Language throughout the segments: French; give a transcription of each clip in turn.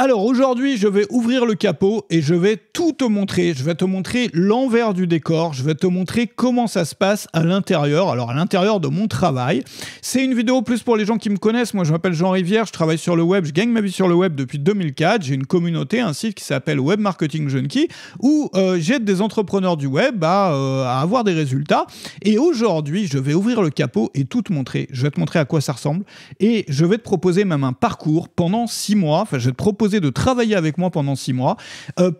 Alors aujourd'hui, je vais ouvrir le capot et je vais tout te montrer. Je vais te montrer l'envers du décor. Je vais te montrer comment ça se passe à l'intérieur. Alors à l'intérieur de mon travail. C'est une vidéo plus pour les gens qui me connaissent. Moi, je m'appelle Jean Rivière. Je travaille sur le web. Je gagne ma vie sur le web depuis 2004. J'ai une communauté, un site qui s'appelle Web Marketing Junkie où j'aide des entrepreneurs du web à avoir des résultats. Et aujourd'hui, je vais ouvrir le capot et tout te montrer. Je vais te montrer à quoi ça ressemble et je vais te proposer même un parcours pendant 6 mois. Enfin, je vais te proposer de travailler avec moi pendant 6 mois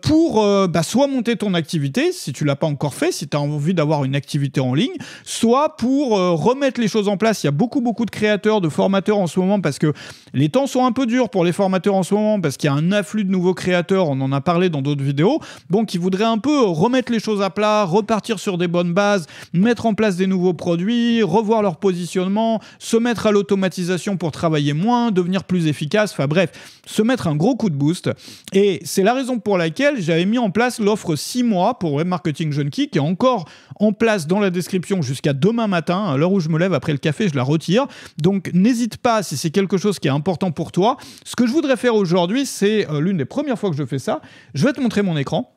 pour soit monter ton activité, si tu ne l'as pas encore fait, si tu as envie d'avoir une activité en ligne, soit pour remettre les choses en place. Il y a beaucoup de créateurs, de formateurs en ce moment parce que les temps sont un peu durs pour les formateurs en ce moment parce qu'il y a un afflux de nouveaux créateurs, on en a parlé dans d'autres vidéos, donc ils voudraient un peu remettre les choses à plat, repartir sur des bonnes bases, mettre en place des nouveaux produits, revoir leur positionnement, se mettre à l'automatisation pour travailler moins, devenir plus efficace, enfin bref, se mettre un gros coup de boost. Et c'est la raison pour laquelle j'avais mis en place l'offre 6 mois pour Web Marketing Junkie qui est encore en place dans la description jusqu'à demain matin. À l'heure où je me lève après le café, je la retire. Donc n'hésite pas si c'est quelque chose qui est important pour toi. Ce que je voudrais faire aujourd'hui, c'est l'une des premières fois que je fais ça. Je vais te montrer mon écran.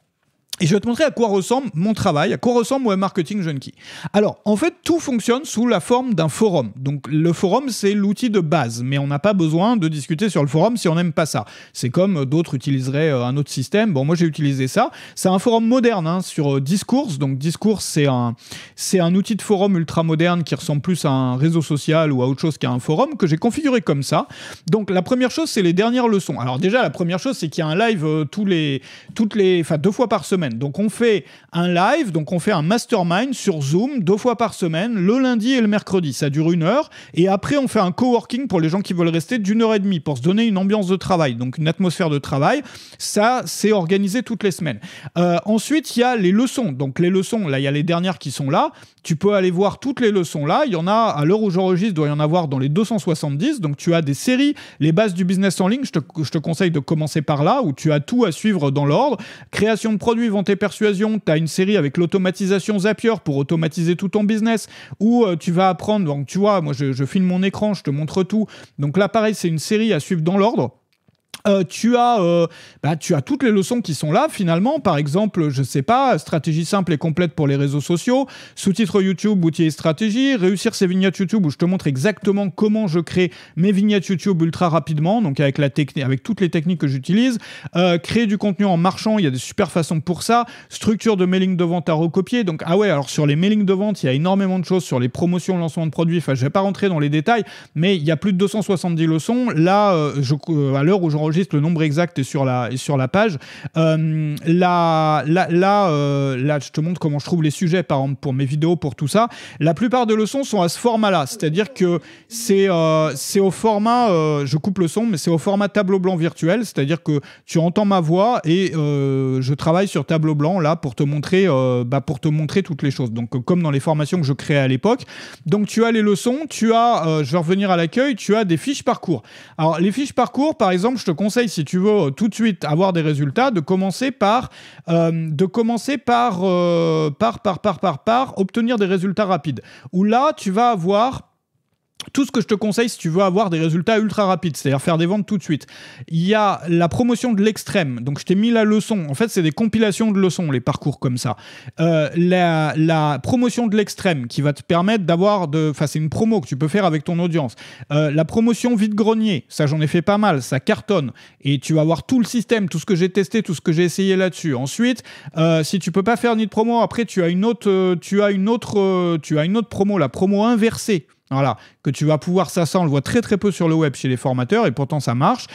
Et je vais te montrer à quoi ressemble mon travail, à quoi ressemble Web Marketing Junkie. Alors, en fait, tout fonctionne sous la forme d'un forum. Donc, le forum, c'est l'outil de base, mais on n'a pas besoin de discuter sur le forum si on n'aime pas ça. C'est comme d'autres utiliseraient un autre système. Bon, moi, j'ai utilisé ça. C'est un forum moderne sur Discourse. Donc, Discourse, c'est un outil de forum ultra moderne qui ressemble plus à un réseau social ou à autre chose qu'à un forum que j'ai configuré comme ça. Donc, la première chose, c'est les dernières leçons. Alors, déjà, la première chose, c'est qu'il y a un live 2 fois par semaine. Donc on fait un live, donc on fait un mastermind sur Zoom 2 fois par semaine, le lundi et le mercredi. Ça dure 1 heure. Et après, on fait un coworking pour les gens qui veulent rester d'1h30 pour se donner une ambiance de travail, donc une atmosphère de travail. Ça, c'est organisé toutes les semaines. Ensuite, il y a les leçons. Donc les leçons, là, il y a les dernières qui sont là. Tu peux aller voir toutes les leçons là. Il y en a, à l'heure où j'enregistre, il doit y en avoir dans les 270. Donc tu as des séries, les bases du business en ligne. Je te conseille de commencer par là, où tu as tout à suivre dans l'ordre. Création de produits, vente et persuasion. Tu as une série avec l'automatisation Zapier pour automatiser tout ton business, où tu vas apprendre. Donc tu vois, moi je filme mon écran, je te montre tout. Donc là, pareil, c'est une série à suivre dans l'ordre. Tu as toutes les leçons qui sont là finalement. Par exemple, je sais pas, stratégie simple et complète pour les réseaux sociaux, sous-titres YouTube, outils et stratégies, réussir ses vignettes YouTube où je te montre exactement comment je crée mes vignettes YouTube ultra rapidement, donc avec toutes les techniques que j'utilise, créer du contenu en marchant, il y a des super façons pour ça, structure de mailing de vente à recopier. Donc alors sur les mailings de vente, il y a énormément de choses sur les promotions, lancement de produits. Enfin, je vais pas rentrer dans les détails, mais il y a plus de 270 leçons. Là, à l'heure où j'enregistre, le nombre exact est sur la page. Là, je te montre comment je trouve les sujets, par exemple, pour mes vidéos, pour tout ça. La plupart des leçons sont à ce format-là, c'est-à-dire que c'est au format, je coupe le son, mais c'est au format tableau blanc virtuel, c'est-à-dire que tu entends ma voix et je travaille sur tableau blanc là pour te montrer toutes les choses. Donc, comme dans les formations que je créais à l'époque. Donc, tu as les leçons, je vais revenir à l'accueil, tu as des fiches parcours. Alors, les fiches parcours, par exemple, je te conseille, si tu veux tout de suite avoir des résultats, de commencer par obtenir des résultats rapides. Où là, tu vas avoir tout ce que je te conseille si tu veux avoir des résultats ultra rapides, c'est-à-dire faire des ventes tout de suite. Il y a la promotion de l'extrême. Donc, je t'ai mis la leçon. En fait, c'est des compilations de leçons, les parcours comme ça. La promotion de l'extrême qui va te permettre d'avoir c'est une promo que tu peux faire avec ton audience. La promotion vide-grenier, ça, j'en ai fait pas mal. Ça cartonne. Et tu vas avoir tout le système, tout ce que j'ai testé, tout ce que j'ai essayé là-dessus. Ensuite, si tu peux pas faire ni de promo, après, tu as une autre promo, la promo inversée. Voilà, que tu vas pouvoir, ça on le voit très très peu sur le web chez les formateurs et pourtant ça marche.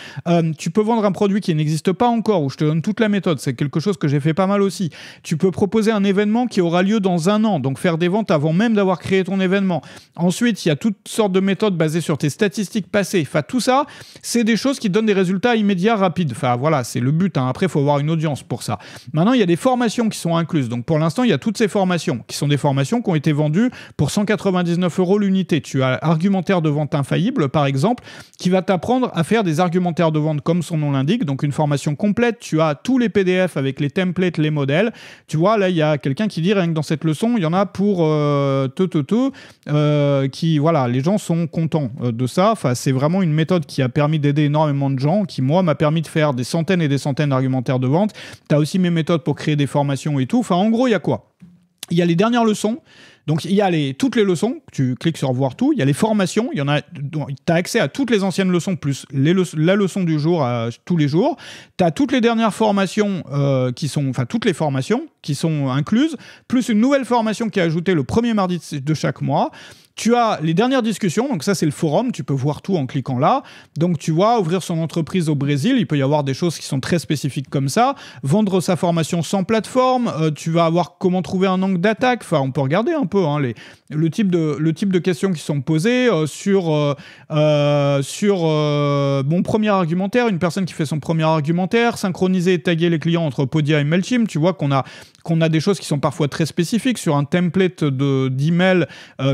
Tu peux vendre un produit qui n'existe pas encore, où je te donne toute la méthode, c'est quelque chose que j'ai fait pas mal aussi. Tu peux proposer un événement qui aura lieu dans 1 an, donc faire des ventes avant même d'avoir créé ton événement. Ensuite, il y a toutes sortes de méthodes basées sur tes statistiques passées. Enfin, tout ça, c'est des choses qui donnent des résultats immédiats, rapides. Enfin voilà, c'est le but, hein. Après, il faut avoir une audience pour ça. Maintenant, il y a des formations qui sont incluses. Donc pour l'instant, il y a toutes ces formations, qui sont des formations qui ont été vendues pour 199 € l'unité. Tu as argumentaire de vente infaillible, par exemple, qui va t'apprendre à faire des argumentaires de vente comme son nom l'indique, donc une formation complète. Tu as tous les PDF avec les templates, les modèles. Tu vois, là, il y a quelqu'un qui dit, rien que dans cette leçon, il y en a pour qui, voilà, les gens sont contents de ça. Enfin, c'est vraiment une méthode qui a permis d'aider énormément de gens, qui, moi, m'a permis de faire des centaines et des centaines d'argumentaires de vente. Tu as aussi mes méthodes pour créer des formations et tout. Enfin, en gros, il y a quoi? Il y a les dernières leçons. Donc, il y a toutes les leçons. Tu cliques sur voir tout. Il y a les formations. Il y en a. Tu as accès à toutes les anciennes leçons plus la leçon du jour tous les jours. Tu as toutes les dernières formations toutes les formations qui sont incluses, plus une nouvelle formation qui est ajoutée le premier mardi de chaque mois. Tu as les dernières discussions, donc ça c'est le forum, tu peux voir tout en cliquant là. Donc tu vois, ouvrir son entreprise au Brésil, il peut y avoir des choses qui sont très spécifiques comme ça. Vendre sa formation sans plateforme, tu vas avoir comment trouver un angle d'attaque. Enfin, on peut regarder un peu le type de questions qui sont posées sur mon premier argumentaire, une personne qui fait son premier argumentaire, synchroniser et taguer les clients entre Podia et Mailchimp. Tu vois qu'on a des choses qui sont parfois très spécifiques sur un template d'email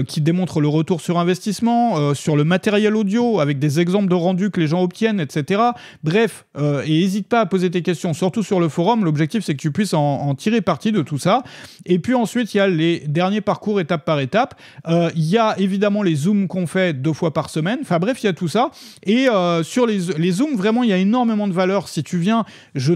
qui démontre le retour sur investissement, sur le matériel audio avec des exemples de rendus que les gens obtiennent, etc. Bref, et n'hésite pas à poser tes questions, surtout sur le forum. L'objectif, c'est que tu puisses en tirer parti de tout ça. Et puis ensuite, il y a les derniers parcours étape par étape. Il y a évidemment les Zooms qu'on fait 2 fois par semaine. Enfin bref, il y a tout ça. Et sur les Zooms, vraiment, il y a énormément de valeur. Si tu viens, je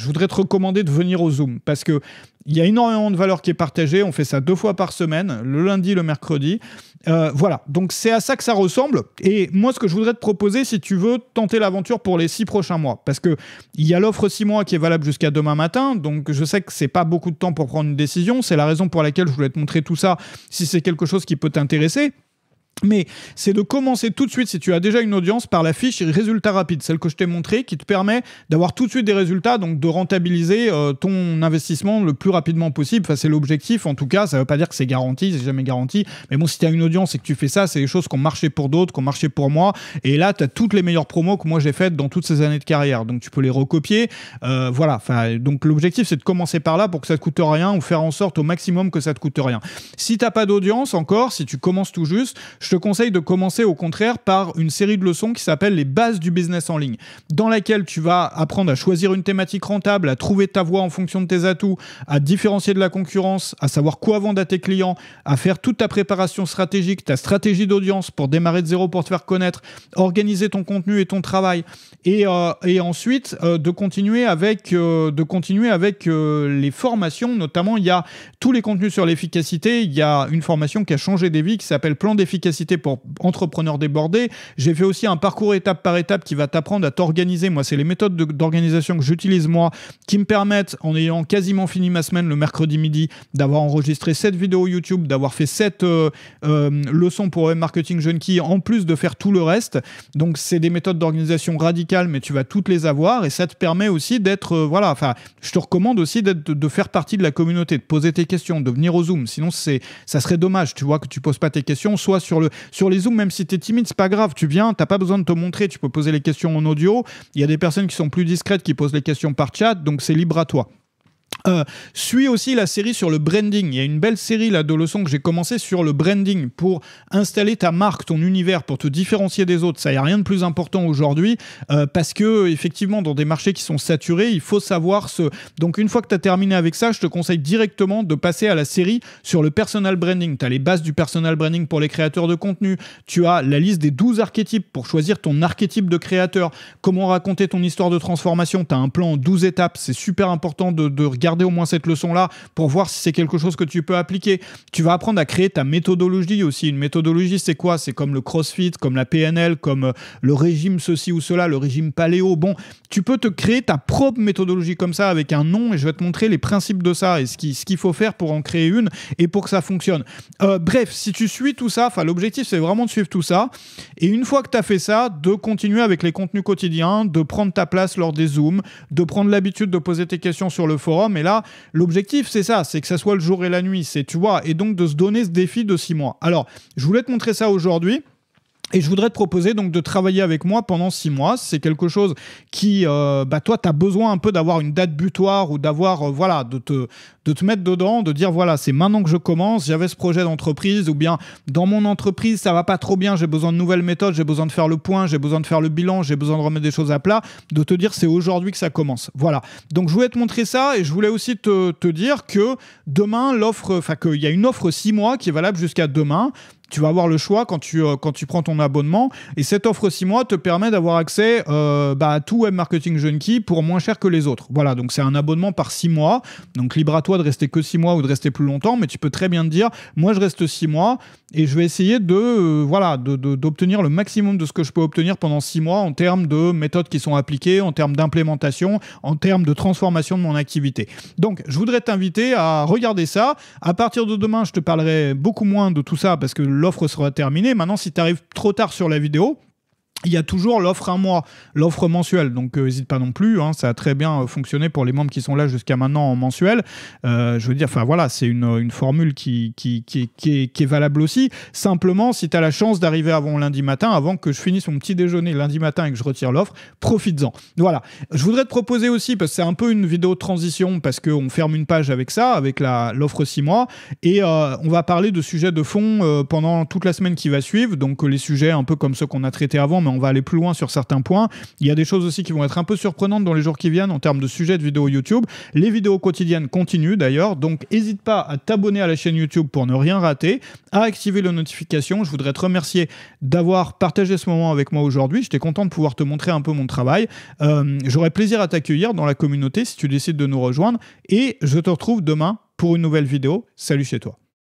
voudrais te recommander de venir au Zoom parce que il y a énormément de valeur qui est partagée. On fait ça 2 fois par semaine, le lundi, le mercredi. Voilà, donc c'est à ça que ça ressemble. Et moi, ce que je voudrais te proposer, si tu veux tenter l'aventure pour les 6 prochains mois, parce qu'il y a l'offre 6 mois qui est valable jusqu'à demain matin, donc je sais que c'est pas beaucoup de temps pour prendre une décision. C'est la raison pour laquelle je voulais te montrer tout ça, si c'est quelque chose qui peut t'intéresser. Mais c'est de commencer tout de suite, si tu as déjà une audience, par la fiche résultats rapides, celle que je t'ai montrée, qui te permet d'avoir tout de suite des résultats, donc de rentabiliser ton investissement le plus rapidement possible. Enfin, c'est l'objectif, en tout cas, ça ne veut pas dire que c'est garanti, c'est jamais garanti. Mais bon, si tu as une audience et que tu fais ça, c'est des choses qui ont marché pour d'autres, qui ont marché pour moi. Et là, tu as toutes les meilleures promos que moi j'ai faites dans toutes ces années de carrière. Donc tu peux les recopier. Voilà. Enfin, donc l'objectif, c'est de commencer par là pour que ça ne te coûte rien ou faire en sorte au maximum que ça ne te coûte rien. Si tu n'as pas d'audience encore, si tu commences tout juste, je te conseille de commencer au contraire par une série de leçons qui s'appelle les bases du business en ligne, dans laquelle tu vas apprendre à choisir une thématique rentable, à trouver ta voie en fonction de tes atouts, à différencier de la concurrence, à savoir quoi vendre à tes clients, à faire toute ta préparation stratégique, ta stratégie d'audience pour démarrer de zéro pour te faire connaître, organiser ton contenu et ton travail, et ensuite de continuer avec les formations. Notamment, il y a tous les contenus sur l'efficacité. Il y a une formation qui a changé des vies qui s'appelle Plan d'efficacité pour entrepreneurs débordés. J'ai fait aussi un parcours étape par étape qui va t'apprendre à t'organiser. Moi, c'est les méthodes d'organisation que j'utilise moi qui me permettent, en ayant quasiment fini ma semaine le mercredi midi, d'avoir enregistré 7 vidéos YouTube, d'avoir fait 7 leçons pour Web Marketing Junkie, en plus de faire tout le reste. Donc, c'est des méthodes d'organisation radicales, mais tu vas toutes les avoir et ça te permet aussi d'être... je te recommande aussi de faire partie de la communauté, de poser tes questions, de venir au Zoom. Sinon, ça serait dommage, tu vois, que tu poses pas tes questions, soit sur les Zooms, même si tu es timide, c'est pas grave, tu viens, t'as pas besoin de te montrer, tu peux poser les questions en audio. Il y a des personnes qui sont plus discrètes qui posent les questions par chat, donc c'est libre à toi. Suis aussi la série sur le branding. Il y a une belle série là, de leçons que j'ai commencé sur le branding pour installer ta marque, ton univers, pour te différencier des autres. Ça, il n'y a rien de plus important aujourd'hui parce que effectivement, dans des marchés qui sont saturés, il faut savoir Donc une fois que tu as terminé avec ça, je te conseille directement de passer à la série sur le personal branding. Tu as les bases du personal branding pour les créateurs de contenu. Tu as la liste des 12 archétypes pour choisir ton archétype de créateur. Comment raconter ton histoire de transformation. Tu as un plan en 12 étapes. C'est super important de regarder au moins cette leçon-là pour voir si c'est quelque chose que tu peux appliquer. Tu vas apprendre à créer ta méthodologie aussi. Une méthodologie, c'est quoi? C'est comme le CrossFit, comme la PNL, comme le régime ceci ou cela, le régime paléo. Bon, tu peux te créer ta propre méthodologie comme ça avec un nom et je vais te montrer les principes de ça et ce qu'il faut faire pour en créer une et pour que ça fonctionne. Bref, si tu suis tout ça, l'objectif, c'est vraiment de suivre tout ça. Et une fois que tu as fait ça, de continuer avec les contenus quotidiens, de prendre ta place lors des Zooms, de prendre l'habitude de poser tes questions sur le forum. Et là, l'objectif, c'est ça, c'est que ça soit le jour et la nuit, tu vois, et donc de se donner ce défi de 6 mois. Alors, je voulais te montrer ça aujourd'hui. Et je voudrais te proposer donc de travailler avec moi pendant 6 mois. C'est quelque chose qui, toi, tu as besoin un peu d'avoir une date butoir ou d'avoir, de de te mettre dedans, de dire voilà, c'est maintenant que je commence, j'avais ce projet d'entreprise, ou bien dans mon entreprise, ça va pas trop bien, j'ai besoin de nouvelles méthodes, j'ai besoin de faire le point, j'ai besoin de faire le bilan, j'ai besoin de remettre des choses à plat, de te dire c'est aujourd'hui que ça commence. Voilà. Donc je voulais te montrer ça et je voulais aussi te dire que demain, qu'il y a une offre 6 mois qui est valable jusqu'à demain. Tu vas avoir le choix quand tu prends ton abonnement. Et cette offre 6 mois te permet d'avoir accès à tout Web Marketing Junkie pour moins cher que les autres. Voilà, donc c'est un abonnement par 6 mois. Donc libre à toi de rester que 6 mois ou de rester plus longtemps. Mais tu peux très bien te dire, moi je reste 6 mois et je vais essayer d'obtenir le maximum de ce que je peux obtenir pendant 6 mois en termes de méthodes qui sont appliquées, en termes d'implémentation, en termes de transformation de mon activité. Donc je voudrais t'inviter à regarder ça. À partir de demain, je te parlerai beaucoup moins de tout ça parce que l'offre sera terminée. Maintenant, si tu arrives trop tard sur la vidéo, il y a toujours l'offre 1 mois, l'offre mensuelle. Donc, n'hésite pas non plus. Ça a très bien fonctionné pour les membres qui sont là jusqu'à maintenant en mensuel. Je veux dire, c'est une formule qui est valable aussi. Simplement, si tu as la chance d'arriver avant lundi matin, avant que je finisse mon petit déjeuner lundi matin et que je retire l'offre, profites-en. Voilà. Je voudrais te proposer aussi, parce que c'est un peu une vidéo de transition, parce qu'on ferme une page avec ça, avec l'offre 6 mois. Et on va parler de sujets de fond pendant toute la semaine qui va suivre. Donc, les sujets un peu comme ceux qu'on a traités avant, mais on va aller plus loin sur certains points. Il y a des choses aussi qui vont être un peu surprenantes dans les jours qui viennent en termes de sujets de vidéos YouTube. Les vidéos quotidiennes continuent d'ailleurs, donc n'hésite pas à t'abonner à la chaîne YouTube pour ne rien rater, à activer les notifications. Je voudrais te remercier d'avoir partagé ce moment avec moi aujourd'hui. J'étais content de pouvoir te montrer un peu mon travail. J'aurai plaisir à t'accueillir dans la communauté si tu décides de nous rejoindre et je te retrouve demain pour une nouvelle vidéo. Salut chez toi.